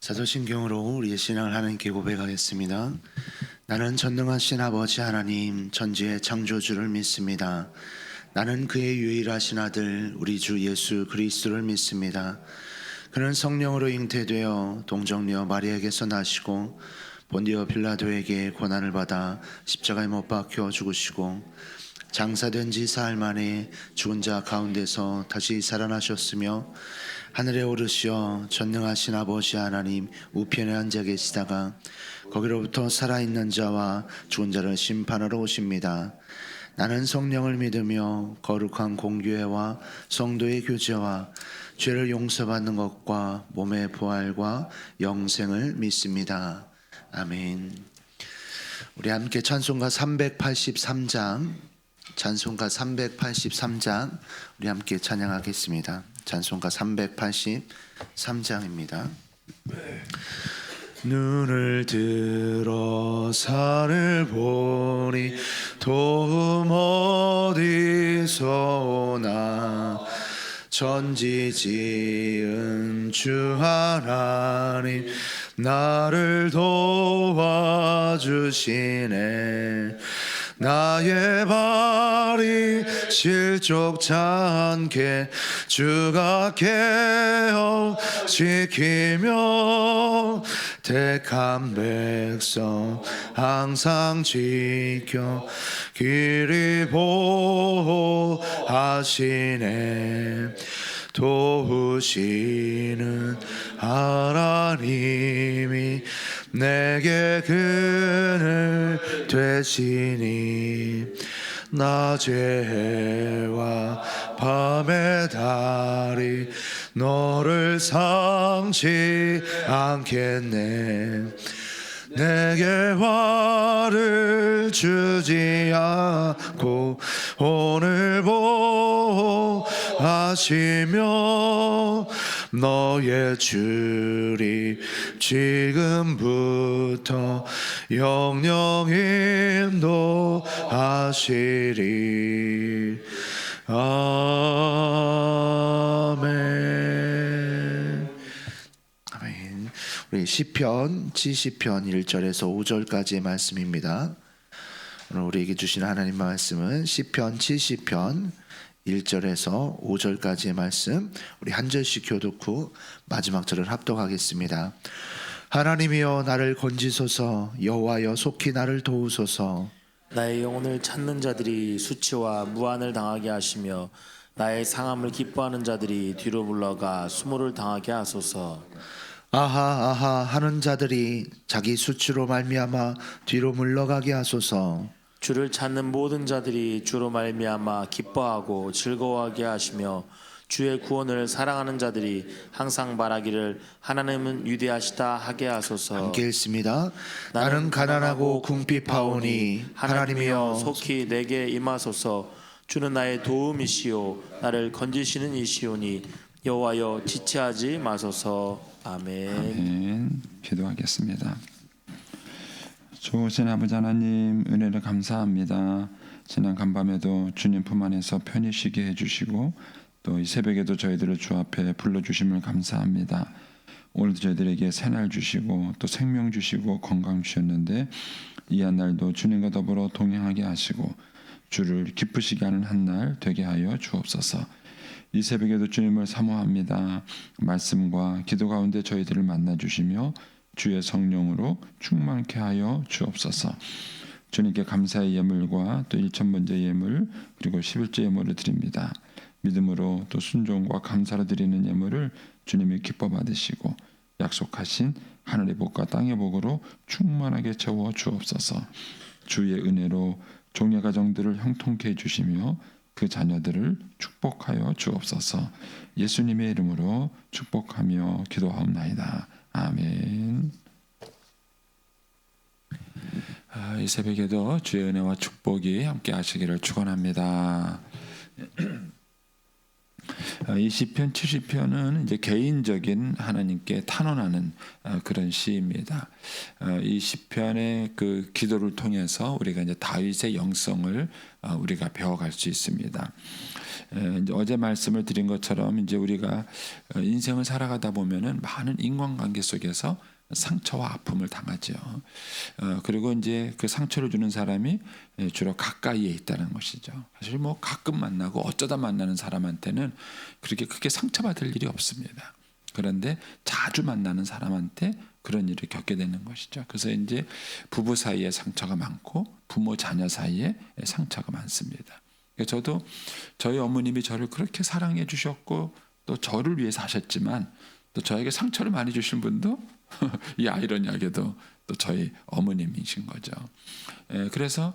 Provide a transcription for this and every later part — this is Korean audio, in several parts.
사도신경으로 우리의 신앙을 하나님께 고백하겠습니다. 나는 전능하신 아버지 하나님 전지의 창조주를 믿습니다. 나는 그의 유일하신 아들 우리 주 예수 그리스도를 믿습니다. 그는 성령으로 잉태되어 동정녀 마리아에게서 나시고 본디오 빌라도에게 고난을 받아 십자가에 못 박혀 죽으시고 장사된 지 사흘 만에 죽은 자 가운데서 다시 살아나셨으며 하늘에 오르시어 전능하신 아버지 하나님 우편에 앉아 계시다가 거기로부터 살아있는 자와 죽은 자를 심판하러 오십니다. 나는 성령을 믿으며 거룩한 공교회와 성도의 교제와 죄를 용서받는 것과 몸의 부활과 영생을 믿습니다. 아멘. 우리 함께 찬송가 383장 우리 함께 찬양하겠습니다. 찬송가 383장입니다. 눈을 들어 산을 보니 도움 어디서 오나 천지 지은 주 하나님 나를 도와주시네. 나의 발이 실족치 않게 주가 깨어 지키며 택한 백성 항상 지켜 길이 보호하시네. 도우시는 하나님이 내게 그늘 되시니 낮의 해와 밤의 달이 너를 상치 않겠네. 내게 화를 주지 않고 오늘 보호하시며 너의 주리 지금부터 영영 인도하시리. 아멘. 아멘. 우리 시편 70편 1절에서 5절까지의 말씀입니다. 오늘 우리에게 주신 하나님 말씀은 시편 70편 1절에서 5절까지의 말씀, 우리 한 절씩 교독 후 마지막 절을 합독하겠습니다. 하나님이여 나를 건지소서. 여호와여 속히 나를 도우소서. 나의 영혼을 찾는 자들이 수치와 무한을 당하게 하시며 나의 상함을 기뻐하는 자들이 뒤로 물러가 수모를 당하게 하소서. 아하 아하 하는 자들이 자기 수치로 말미암아 뒤로 물러가게 하소서. 주를 찾는 모든 자들이 주로 말미암아 기뻐하고 즐거워하게 하시며 주의 구원을 사랑하는 자들이 항상 말하기를 하나님은 위대하시다 하게 하소서. 함께 읽습니다. 나는 가난하고 궁핍하오니 하나님이여 속히 내게 임하소서. 주는 나의 도움이시오 나를 건지시는 이시오니 여호와여 지체하지 마소서. 아멘. 아멘. 기도하겠습니다. 좋으신 아버지 하나님 은혜를 감사합니다. 지난 간밤에도 주님 품 안에서 편히 쉬게 해주시고 또 이 새벽에도 저희들을 주 앞에 불러주심을 감사합니다. 오늘도 저희들에게 새날 주시고 또 생명 주시고 건강 주셨는데 이 한 날도 주님과 더불어 동행하게 하시고 주를 기쁘시게 하는 한 날 되게 하여 주옵소서. 이 새벽에도 주님을 사모합니다. 말씀과 기도 가운데 저희들을 만나 주시며 주의 성령으로 충만케 하여 주옵소서. 주님께 감사의 예물과 또 1,000번째 예물 그리고 11조 예물을 드립니다. 믿음으로 또 순종과 감사로 드리는 예물을 주님이 기뻐 받으시고 약속하신 하늘의 복과 땅의 복으로 충만하게 채워 주옵소서. 주의 은혜로 종의 가정들을 형통케 해주시며 그 자녀들을 축복하여 주옵소서. 예수님의 이름으로 축복하며 기도하옵나이다. 아멘. 이 새벽에도 주의 은혜와 축복이 함께 하시기를 축원합니다. 이 시편 70편은 이제 개인적인 하나님께 탄원하는 그런 시입니다. 이 시편의 그 기도를 통해서 우리가 이제 다윗의 영성을 우리가 배워갈 수 있습니다. 이제 어제 말씀을 드린 것처럼 이제 우리가 인생을 살아가다 보면은 많은 인간관계 속에서 상처와 아픔을 당하죠. 그리고 이제 그 상처를 주는 사람이 주로 가까이에 있다는 것이죠. 사실 뭐 가끔 만나고 어쩌다 만나는 사람한테는 그렇게 크게 상처받을 일이 없습니다. 그런데 자주 만나는 사람한테 그런 일을 겪게 되는 것이죠. 그래서 이제 부부 사이에 상처가 많고 부모 자녀 사이에 상처가 많습니다. 저도 저희 어머님이 저를 그렇게 사랑해 주셨고 또 저를 위해 사셨지만 또 저에게 상처를 많이 주신 분도 이 아이러니하게도 또 저희 어머님이신 거죠. 그래서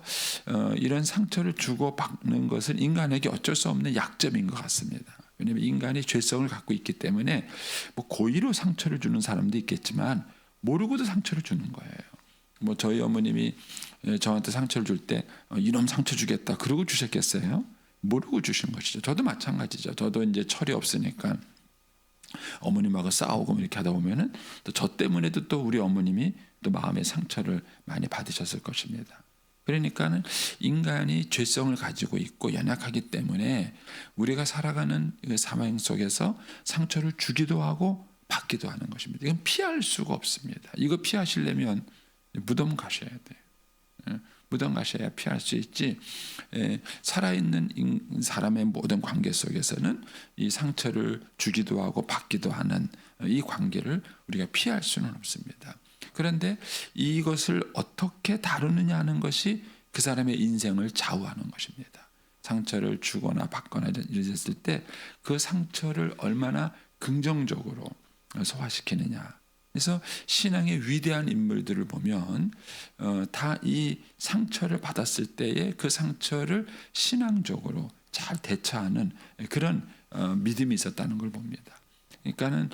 이런 상처를 주고 받는 것은 인간에게 어쩔 수 없는 약점인 것 같습니다. 왜냐하면 인간이 죄성을 갖고 있기 때문에 뭐 고의로 상처를 주는 사람도 있겠지만 모르고도 상처를 주는 거예요. 뭐 저희 어머님이 저한테 상처를 줄 때 이놈 상처 주겠다 그러고 주셨겠어요? 모르고 주신 것이죠. 저도 마찬가지죠. 저도 이제 철이 없으니까 어머님하고 싸우고 이렇게 하다 보면은 또 저 때문에도 또 우리 어머님이 또 마음의 상처를 많이 받으셨을 것입니다. 그러니까는 인간이 죄성을 가지고 있고 연약하기 때문에 우리가 살아가는 삶 속에서 상처를 주기도 하고 받기도 하는 것입니다. 이건 피할 수가 없습니다. 이거 피하시려면 무덤 가셔야 돼요. 무덤 가셔야 피할 수 있지. 살아있는 사람의 모든 관계 속에서는 이 상처를 주기도 하고 받기도 하는 이 관계를 우리가 피할 수는 없습니다. 그런데 이것을 어떻게 다루느냐 하는 것이 그 사람의 인생을 좌우하는 것입니다. 상처를 주거나 받거나 이랬을 때 그 상처를 얼마나 긍정적으로 소화시키느냐. 그래서 신앙의 위대한 인물들을 보면 다 이 상처를 받았을 때에 그 상처를 신앙적으로 잘 대처하는 그런 믿음이 있었다는 걸 봅니다. 그러니까는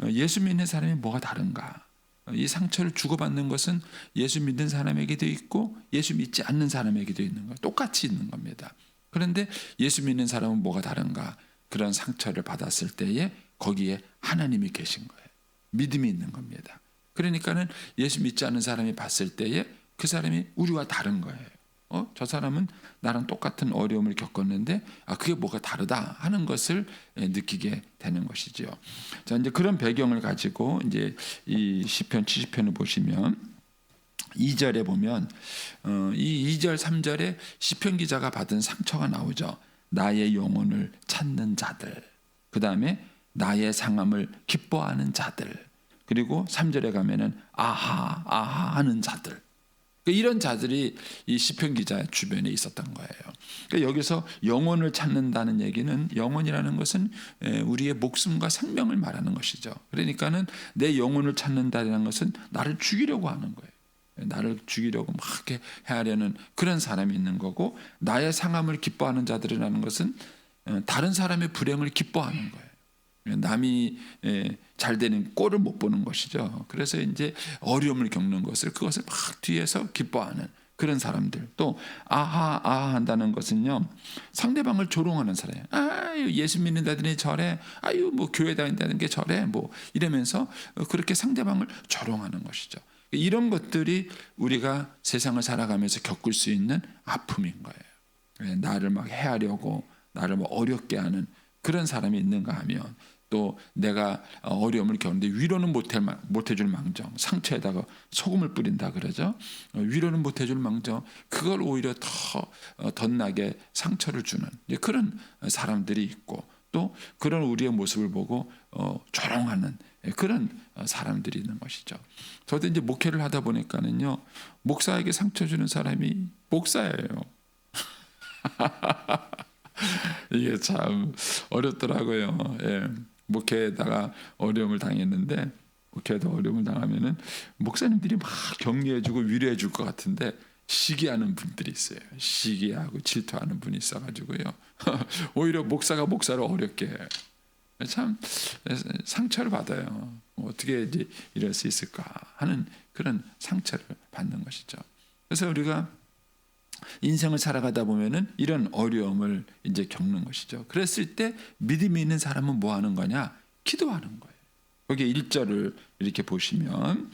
예수 믿는 사람이 뭐가 다른가? 이 상처를 주고받는 것은 예수 믿는 사람에게도 있고 예수 믿지 않는 사람에게도 있는 거예요. 똑같이 있는 겁니다. 그런데 예수 믿는 사람은 뭐가 다른가? 그런 상처를 받았을 때에 거기에 하나님이 계신 거예요. 믿음이 있는 겁니다. 그러니까는 예수 믿지 않는 사람이 봤을 때에 그 사람이 우리와 다른 거예요. 저 사람은 나랑 똑같은 어려움을 겪었는데 그게 뭐가 다르다 하는 것을 느끼게 되는 것이죠. 자, 이제 그런 배경을 가지고 이제 이 시편 70편을 보시면 2절에 보면 이 2절 3절에 시편 기자가 받은 상처가 나오죠. 나의 영혼을 찾는 자들. 그다음에 나의 상함을 기뻐하는 자들. 그리고 3절에 가면은 아하 아하 하는 자들. 이런 자들이 이 시편 기자 주변에 있었던 거예요. 그러니까 여기서 영혼을 찾는다는 얘기는 영혼이라는 것은 우리의 목숨과 생명을 말하는 것이죠. 그러니까는 내 영혼을 찾는다는 것은 나를 죽이려고 하는 거예요. 나를 죽이려고 막 이렇게 해하려는 그런 사람이 있는 거고, 나의 상함을 기뻐하는 자들이라는 것은 다른 사람의 불행을 기뻐하는 거예요. 남이 잘 되는 꼴을 못 보는 것이죠. 그래서 이제 어려움을 겪는 것을 그것을 막 뒤에서 기뻐하는 그런 사람들. 또 아하 아하 한다는 것은요, 상대방을 조롱하는 사람이에요. 아유 예수 믿는다더니 저래, 아유 뭐 교회 다닌다는 게 저래, 뭐 이러면서 그렇게 상대방을 조롱하는 것이죠. 이런 것들이 우리가 세상을 살아가면서 겪을 수 있는 아픔인 거예요. 나를 막 해하려고 나를 뭐 어렵게 하는 그런 사람이 있는가 하면, 또 내가 어려움을 겪는데 위로는 못해줄 망정, 상처에다가 소금을 뿌린다 그러죠. 위로는 못해줄 망정, 그걸 오히려 더 덧나게 상처를 주는 그런 사람들이 있고, 또 그런 우리의 모습을 보고 조롱하는 그런 사람들이 있는 것이죠. 저도 이제 목회를 하다 보니까는요, 목사에게 상처 주는 사람이 목사예요. 이게 참 어렵더라고요. 예. 목회에다가 어려움을 당했는데, 목회에다 어려움을 당하면은 목사님들이 막 격려해주고 위로해줄 것 같은데 시기하는 분들이 있어요. 시기하고 질투하는 분이 있어가지고요. 오히려 목사가 목사를 어렵게 해요. 참 상처를 받아요. 어떻게 이제 이럴 수 있을까 하는 그런 상처를 받는 것이죠. 그래서 우리가 인생을 살아가다 보면은 이런 어려움을 이제 겪는 것이죠. 그랬을 때 믿음이 있는 사람은 뭐 하는 거냐? 기도하는 거예요. 거기 1절을 이렇게 보시면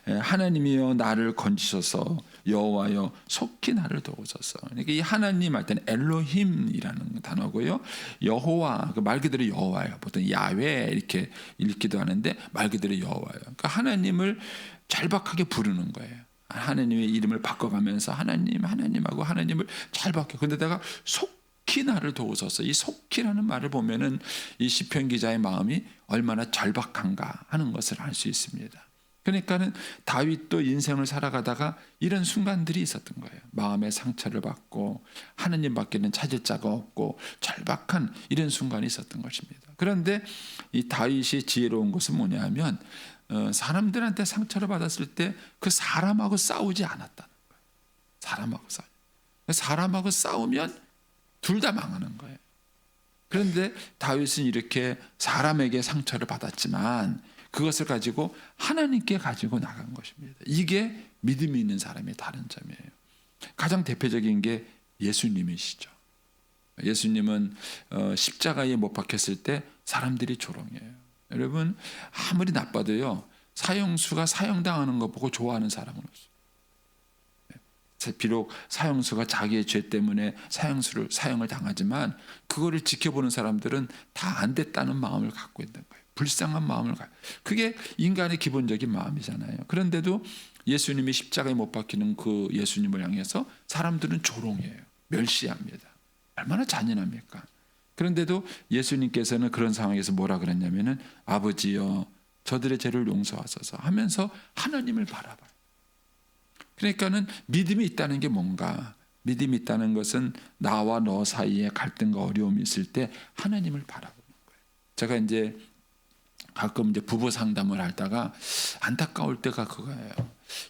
하나님이여 나를 건지셔서 여호와여 속히 나를 도우소서. 그러니까 이 하나님 할 때는 엘로힘이라는 단어고요. 여호와 그 말 그대로 여호와예요. 보통 야훼 이렇게 읽기도 하는데 말 그대로 여호와예요. 그러니까 하나님을 절박하게 부르는 거예요. 하나님의 이름을 바꿔가면서 하나님하고 하나님을 잘 바뀌어. 근데다가 속히 나를 도우소서. 이 속히라는 말을 보면은 이 시편 기자의 마음이 얼마나 절박한가 하는 것을 알 수 있습니다. 그러니까는 다윗도 인생을 살아가다가 이런 순간들이 있었던 거예요. 마음의 상처를 받고 하나님밖에는 찾을 자가 없고 절박한 이런 순간이 있었던 것입니다. 그런데 이 다윗이 지혜로운 것은 뭐냐면 사람들한테 상처를 받았을 때 그 사람하고 싸우지 않았다는 거예요. 사람하고 싸우면 둘 다 망하는 거예요. 그런데 다윗은 이렇게 사람에게 상처를 받았지만 그것을 가지고 하나님께 가지고 나간 것입니다. 이게 믿음이 있는 사람의 다른 점이에요. 가장 대표적인 게 예수님이시죠. 예수님은 십자가에 못 박혔을 때 사람들이 조롱해요. 여러분 아무리 나빠도요 사형수가 사형당하는 거 보고 좋아하는 사람은 없어요. 비록 사형수가 자기의 죄 때문에 사형을 당하지만 그거를 지켜보는 사람들은 다 안 됐다는 마음을 갖고 있는 거예요. 불쌍한 마음을 갖고. 그게 인간의 기본적인 마음이잖아요. 그런데도 예수님이 십자가에 못 박히는 그 예수님을 향해서 사람들은 조롱해요. 멸시합니다. 얼마나 잔인합니까? 그런데도 예수님께서는 그런 상황에서 뭐라 그랬냐면은 아버지여 저들의 죄를 용서하소서 하면서 하나님을 바라봐요. 그러니까는 믿음이 있다는 게 뭔가? 믿음이 있다는 것은 나와 너 사이에 갈등과 어려움이 있을 때 하나님을 바라보는 거예요. 제가 이제 가끔 이제 부부 상담을 하다가 안타까울 때가 그거예요.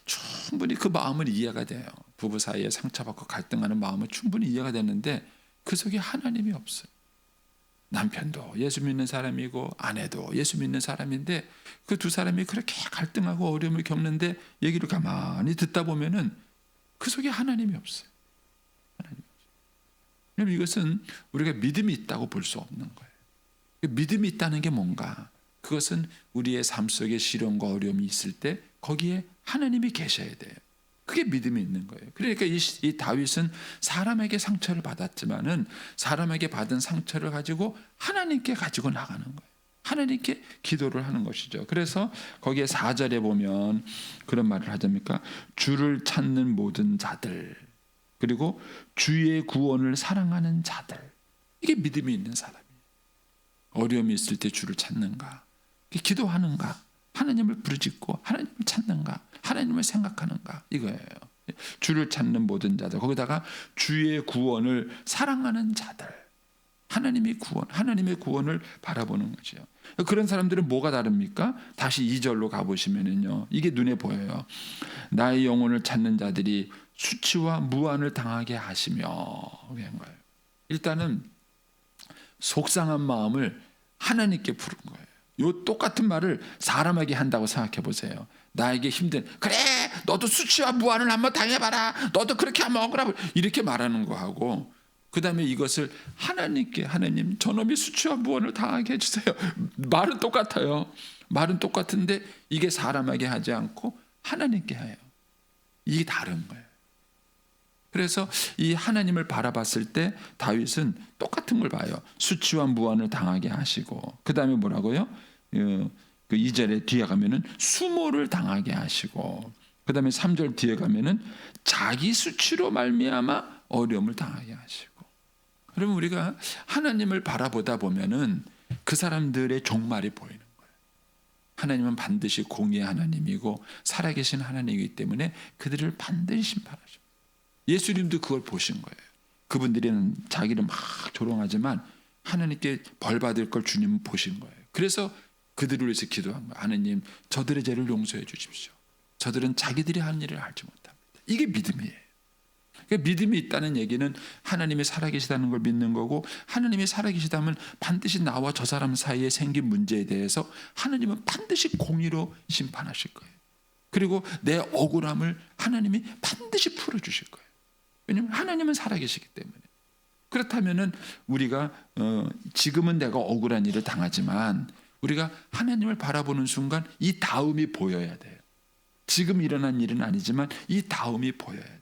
충분히 그 마음은 이해가 돼요. 부부 사이에 상처받고 갈등하는 마음은 충분히 이해가 되는데 그 속에 하나님이 없어요. 남편도 예수 믿는 사람이고 아내도 예수 믿는 사람인데 그 두 사람이 그렇게 갈등하고 어려움을 겪는데 얘기를 가만히 듣다 보면은 그 속에 하나님이 없어요. 왜냐하면 이것은 우리가 믿음이 있다고 볼 수 없는 거예요. 믿음이 있다는 게 뭔가? 그것은 우리의 삶 속에 시련과 어려움이 있을 때 거기에 하나님이 계셔야 돼요. 그게 믿음이 있는 거예요. 그러니까 이 다윗은 사람에게 상처를 받았지만은 사람에게 받은 상처를 가지고 하나님께 가지고 나가는 거예요. 하나님께 기도를 하는 것이죠. 그래서 거기에 4절에 보면 그런 말을 하자니까 주를 찾는 모든 자들 그리고 주의 구원을 사랑하는 자들 이게 믿음이 있는 사람이에요. 어려움이 있을 때 주를 찾는가 기도하는가 하나님을 부르짖고 하나님을 찾는가 하나님을 생각하는가 이거예요. 주를 찾는 모든 자들 거기다가 주의 구원을 사랑하는 자들 하나님의 구원을 바라보는 거죠. 그런 사람들은 뭐가 다릅니까? 다시 2절로 가보시면은요 이게 눈에 보여요. 나의 영혼을 찾는 자들이 수치와 무한을 당하게 하시며 그런 거예요. 일단은 속상한 마음을 하나님께 부른 거예요. 요 똑같은 말을 사람에게 한다고 생각해 보세요. 나에게 힘든 그래 너도 수치와 무한을 한번 당해봐라 너도 그렇게 한번 억울하고 이렇게 말하는 거하고 그 다음에 이것을 하나님께 하나님 저놈이 수치와 무한을 당하게 해주세요. 말은 똑같아요. 말은 똑같은데 이게 사람에게 하지 않고 하나님께 해요. 이게 다른 거예요. 그래서 이 하나님을 바라봤을 때 다윗은 똑같은 걸 봐요. 수치와 무한을 당하게 하시고 그 다음에 뭐라고요? 그 2절에 뒤에 가면은 수모를 당하게 하시고 그 다음에 3절 뒤에 가면은 자기 수치로 말미암아 어려움을 당하게 하시고 그러면 우리가 하나님을 바라보다 보면은 그 사람들의 종말이 보이는 거예요. 하나님은 반드시 공의의 하나님이고 살아계신 하나님이기 때문에 그들을 반드시 심판하십니다. 예수님도 그걸 보신 거예요. 그분들은 자기를 막 조롱하지만 하나님께 벌 받을 걸 주님은 보신 거예요. 그래서 그들을 위해서 기도한 거예요. 하나님 저들의 죄를 용서해 주십시오. 저들은 자기들이 하는 일을 알지 못합니다. 이게 믿음이에요. 그러니까 믿음이 있다는 얘기는 하나님이 살아계시다는 걸 믿는 거고 하나님이 살아계시다면 반드시 나와 저 사람 사이에 생긴 문제에 대해서 하나님은 반드시 공의로 심판하실 거예요. 그리고 내 억울함을 하나님이 반드시 풀어주실 거예요. 왜냐하면 하나님은 살아계시기 때문에. 그렇다면은 우리가 지금은 내가 억울한 일을 당하지만 우리가 하나님을 바라보는 순간 이 다음이 보여야 돼요. 지금 일어난 일은 아니지만 이 다음이 보여야 돼요.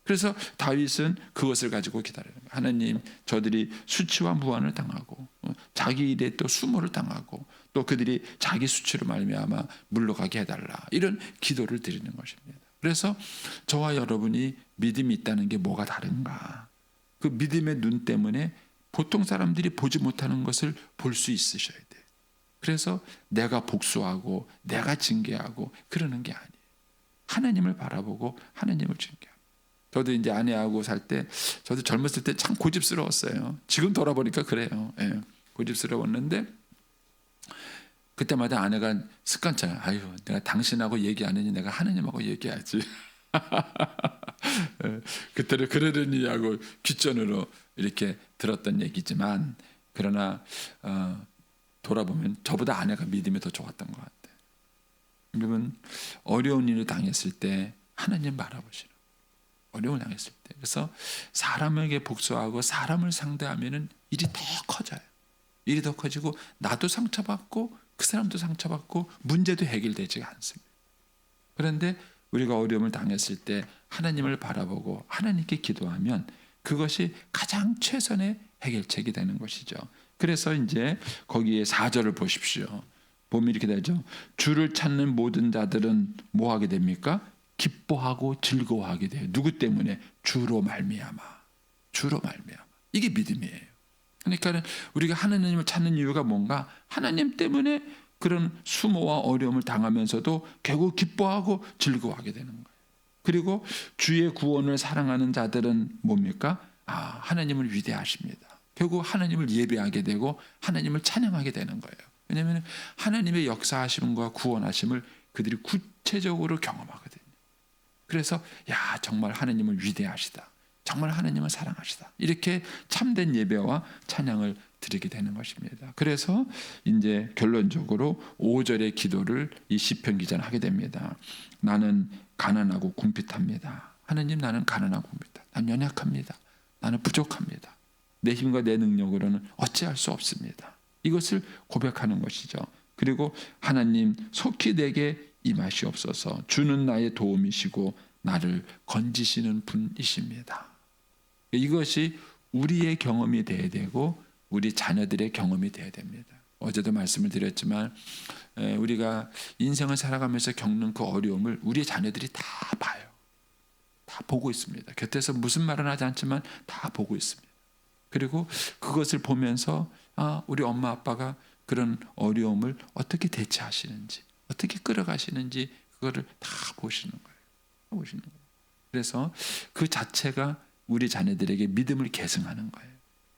그래서 다윗은 그것을 가지고 기다려요. 하나님, 저들이 수치와 무한을 당하고 자기 일에 또 수모를 당하고 또 그들이 자기 수치로 말미암아 물러가게 해달라, 이런 기도를 드리는 것입니다. 그래서 저와 여러분이 믿음이 있다는 게 뭐가 다른가? 그 믿음의 눈 때문에 보통 사람들이 보지 못하는 것을 볼 수 있으셔야 돼요. 그래서 내가 복수하고 내가 징계하고 그러는 게 아니에요. 하나님을 바라보고 하나님을 징계하고. 저도 이제 아내하고 살 때, 저도 젊었을 때 참 고집스러웠어요. 지금 돌아보니까 그래요. 예, 고집스러웠는데 그때마다 아내가 습관처럼, 아유, 내가 당신하고 얘기 안 하니 내가 하나님하고 얘기하지. 그때를 그러려니 하고 귓전으로 이렇게 들었던 얘기지만, 그러나 돌아보면 저보다 아내가 믿음이 더 좋았던 것 같아요. 여러분, 어려운 일을 당했을 때 하나님 바라보시는, 어려움을 당했을 때, 그래서 사람에게 복수하고 사람을 상대하면 일이 더 커져요. 일이 더 커지고 나도 상처받고 그 사람도 상처받고 문제도 해결되지 않습니다. 그런데 우리가 어려움을 당했을 때 하나님을 바라보고 하나님께 기도하면 그것이 가장 최선의 해결책이 되는 것이죠. 그래서 이제 거기에 4절을 보십시오. 보면 이렇게 되죠. 주를 찾는 모든 자들은 뭐 하게 됩니까? 기뻐하고 즐거워하게 돼요. 누구 때문에? 주로 말미암아. 주로 말미암아. 이게 믿음이에요. 그러니까 우리가 하나님을 찾는 이유가 뭔가? 하나님 때문에 그런 수모와 어려움을 당하면서도 결국 기뻐하고 즐거워하게 되는 거예요. 그리고 주의 구원을 사랑하는 자들은 뭡니까? 하나님을 위대하십니다. 결국 하나님을 예배하게 되고 하나님을 찬양하게 되는 거예요. 왜냐하면 하나님의 역사하심과 구원하심을 그들이 구체적으로 경험하거든요. 그래서 정말 하나님을 위대하시다, 정말 하나님을 사랑하시다, 이렇게 참된 예배와 찬양을 드리게 되는 것입니다. 그래서 이제 결론적으로 5절의 기도를 이 시편 기자는 하게 됩니다. 나는 가난하고 궁핍합니다. 하나님, 나는 가난하고 궁핍합니다. 나는 연약합니다. 나는 부족합니다. 내 힘과 내 능력으로는 어찌할 수 없습니다. 이것을 고백하는 것이죠. 그리고 하나님, 속히 내게 임하시옵소서. 주는 나의 도움이시고 나를 건지시는 분이십니다. 이것이 우리의 경험이 돼야 되고 우리 자녀들의 경험이 돼야 됩니다. 어제도 말씀을 드렸지만 우리가 인생을 살아가면서 겪는 그 어려움을 우리 자녀들이 다 봐요. 다 보고 있습니다. 곁에서 무슨 말은 하지 않지만 다 보고 있습니다. 그리고 그것을 보면서 우리 엄마 아빠가 그런 어려움을 어떻게 대처하시는지, 어떻게 끌어가시는지 그거를 다 보시는 거예요. 보시는 거예요. 그래서 그 자체가 우리 자녀들에게 믿음을 계승하는 거예요.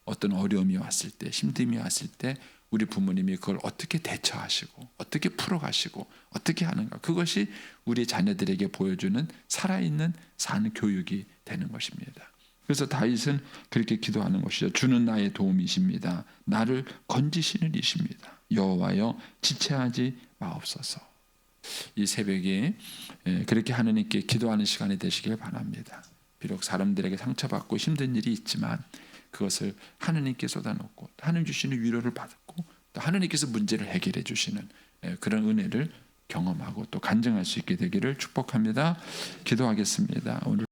어떤 어려움이 왔을 때, 힘듦이 왔을 때 우리 부모님이 그걸 어떻게 대처하시고 어떻게 풀어가시고 어떻게 하는가, 그것이 우리 자녀들에게 보여주는 살아있는 산 교육이 되는 것입니다. 그래서 다윗은 그렇게 기도하는 것이죠. 주는 나의 도움이십니다. 나를 건지시는 이십니다. 여호와여, 지체하지 마옵소서. 이 새벽에 그렇게 하나님께 기도하는 시간이 되시길 바랍니다. 비록 사람들에게 상처받고 힘든 일이 있지만 그것을 하나님께 쏟아놓고 하나님 주시는 위로를 받고 또 하나님께서 문제를 해결해 주시는 그런 은혜를 경험하고 또 간증할 수 있게 되기를 축복합니다. 기도하겠습니다. 오늘